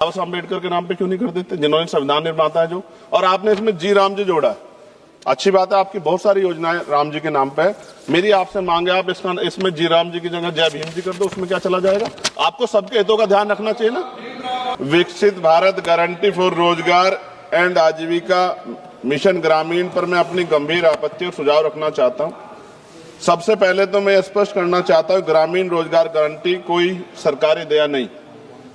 बाबा साहब अम्बेडकर के नाम पे क्यों नहीं कर देते, जिन्होंने संविधान निर्माता है जो। और आपने इसमें जी राम जी जोड़ा, अच्छी बात है, आपकी बहुत सारी योजनाएं राम जी के नाम पे है। मेरी आपसे मांग है, आप इसमें जी राम जी की जगह जय भीम जी कर दो, उसमें क्या चला जाएगा। आपको सबके हितों का ध्यान रखना चाहिए ना। विकसित भारत गारंटी फॉर रोजगार एंड आजीविका मिशन ग्रामीण पर मैं अपनी गंभीर आपत्ति और सुझाव रखना चाहता हूं। सबसे पहले तो मैं स्पष्ट करना चाहता हूं, ग्रामीण रोजगार गारंटी कोई सरकारी दया नहीं,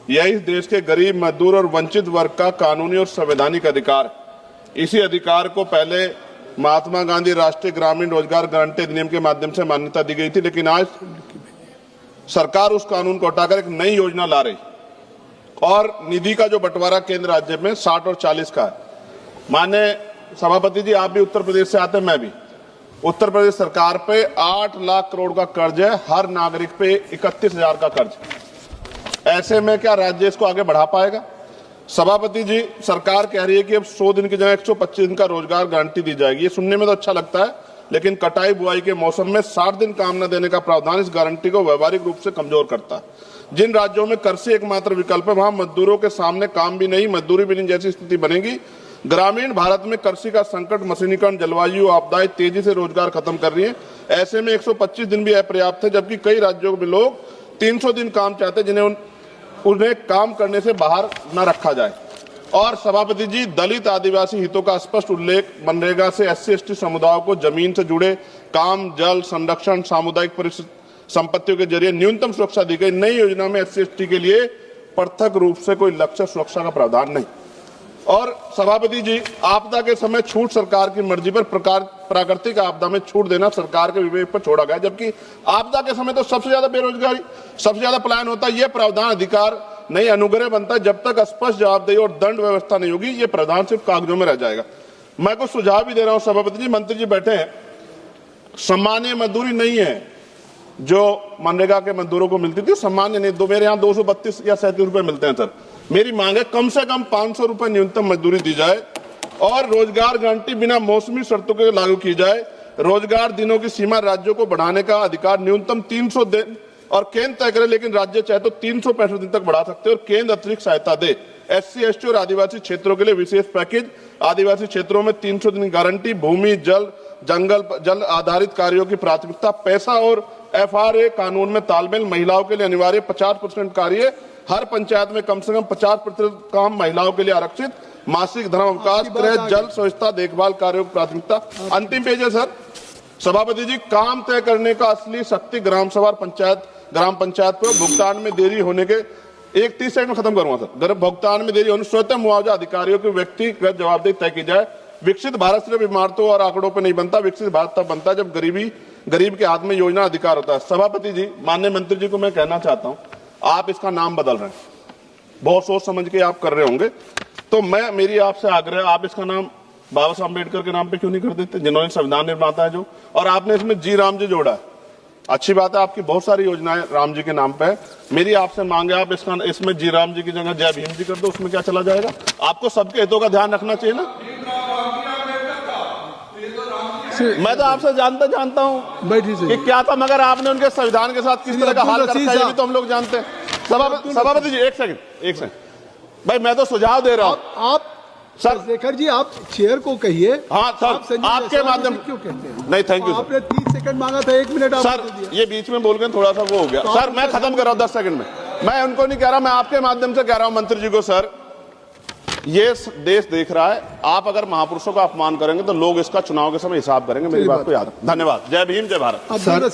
यह इस देश के गरीब, मजदूर और वंचित वर्ग का कानूनी और संवैधानिक अधिकार। इसी अधिकार को पहले महात्मा गांधी राष्ट्रीय ग्रामीण रोजगार गारंटी अधिनियम के माध्यम से मान्यता दी गई थी, लेकिन आज सरकार उस कानून को हटाकर एक नई योजना ला रही और निधि का जो बंटवारा केंद्र राज्य में 60 और 40 का है। माननीय सभापति जी, आप भी उत्तर प्रदेश से आते हैं, मैं भी। उत्तर प्रदेश सरकार पे 8 लाख करोड़ का कर्ज है, हर नागरिक पे 31,000 का कर्ज। ऐसे में क्या राज्य इसको आगे बढ़ा पाएगा। सभापति जी, सरकार कह रही है कि अब 100 दिन की जगह 125 दिन का रोजगार गारंटी दी जाएगी। ये सुनने में तो अच्छा लगता है, लेकिन कटाई बुआई के मौसम में 60 दिन काम न देने का प्रावधान इस गारंटी को व्यवहारिक रूप से कमजोर करता है। जिन राज्यों में कृषि एकमात्र विकल्प है, वहां मजदूरों के सामने काम भी नहीं, मजदूरी भी नहीं जैसी स्थिति बनेगी। ग्रामीण भारत में कृषि का संकट, मशीनीकरण, जलवायु आपदाएं तेजी से रोजगार खत्म कर रही है। ऐसे में 125 दिन भी अपर्याप्त है, जबकि कई राज्यों में लोग 300 दिन काम चाहते हैं, जिन्हें उन्हें काम करने से बाहर न रखा जाए। और सभापति जी, दलित आदिवासी हितों का स्पष्ट उल्लेख, मनरेगा से SC/ST समुदायों को जमीन से जुड़े काम, जल संरक्षण, सामुदायिक संपत्तियों के जरिए न्यूनतम सुरक्षा दी गई। नई योजना में SC/ST के लिए पृथक रूप से कोई लक्ष्य सुरक्षा का प्रावधान नहीं। और सभापति जी, आपदा के समय छूट सरकार की मर्जी पर, प्राकृतिक आपदा में छूट देना सरकार के विवेक पर छोड़ा गया, जबकि आपदा के समय तो सबसे ज्यादा बेरोजगारी, सबसे ज्यादा पलायन होता है। यह प्रावधान अधिकार नहीं, अनुग्रह बनता है। जब तक स्पष्ट जवाबदेही और दंड व्यवस्था नहीं होगी, ये प्रावधान सिर्फ कागजों में रह जाएगा। मैं कुछ सुझाव भी दे रहा हूं सभापति जी, मंत्री जी बैठे हैं। सामान्य मजदूरी नहीं है जो मनरेगा के मजदूरों को मिलती थी, सामान्य नहीं। मेरे यहाँ 232 या 37 रुपए मिलते हैं सर। मेरी मांग है कम से कम 500 रुपए न्यूनतम मजदूरी दी जाए और रोजगार गारंटी बिना मौसमी शर्तों के लागू की जाए। रोजगार दिनों की सीमा राज्यों को बढ़ाने का अधिकार न्यूनतम 300 दिन और केंद्र तय करे, लेकिन राज्य चाहे तो 365 दिन तक बढ़ा सकते हैं और केंद्र अतिरिक्त सहायता दे। SC/ST और आदिवासी क्षेत्रों के लिए विशेष पैकेज, आदिवासी क्षेत्रों में 300 दिन गारंटी, भूमि, जल, जल आधारित कार्यों की प्राथमिकता, पैसा और FRA कानून में तालमेल, महिलाओं के लिए अनिवार्य 50% कार्य, हर पंचायत में कम से कम 50% काम महिलाओं के लिए आरक्षित, मासिक धर्म अवकाश, गृह, जल, स्वच्छता, देखभाल कार्यों की प्राथमिकता। अंतिम पेज है सर। सभापति जी, काम तय करने का असली शक्ति ग्राम सभा, ग्राम पंचायत पर भुगतान में देरी होने के 30 सेकंड में खत्म करूंगा सर। भुगतान में देरी होने स्वतः मुआवजा अधिकारियों की व्यक्तिगत जवाबदेही तय की जाए। विकसित भारत सिर्फ इमारतों और आंकड़ों पर नहीं बनता, विकसित भारत तब बनता है जब गरीब के हाथ में योजना अधिकार होता है। सभापति जी, माननीय मंत्री जी को मैं कहना चाहता हूं, आप इसका नाम बदल रहे हैं, बहुत सोच समझ के आप कर रहे होंगे, तो मेरी आपसे आग्रह, आप इसका नाम बाबा साहब अम्बेडकर के नाम पे क्यों नहीं कर देते, जिन्होंने संविधान निर्माता है जो। और आपने इसमें जी राम जी जोड़ा, अच्छी बात है, आपकी बहुत सारी योजनाएं राम जी के नाम पे है। मेरी आपसे मांग है, आप इसमें जी राम जी की जगह जय भीम जी कर दो, उसमें क्या चला जाएगा। आपको सबके हितों का ध्यान रखना चाहिए ना। मैं तो आपसे जानता हूँ कि क्या था, मगर आपने उनके संविधान के साथ किस तरह का हाल कर रखा है, ये भी तो हम लोग जानते हैं। सभापति जी, एक सेकंड भाई, मैं तो सुझाव दे रहा हूँ। आप सर शेखर जी, आप चेयर को कहिए। हाँ सर, आपके माध्यम क्यों कहते हैं। नहीं, थैंक यू। आपने 30 सेकंड मांगा था, 1 मिनट सर, ये बीच में बोल के थोड़ा सा वो हो गया। सर मैं खत्म कर रहा हूँ 10 सेकंड में। मैं उनको नहीं कह रहा, मैं आपके माध्यम से कह रहा हूँ मंत्री जी को। सर, ये देश देख रहा है, आप अगर महापुरुषों का अपमान करेंगे तो लोग इसका चुनाव के समय हिसाब करेंगे। मेरी बात को याद। धन्यवाद। जय भीम, जय भारत।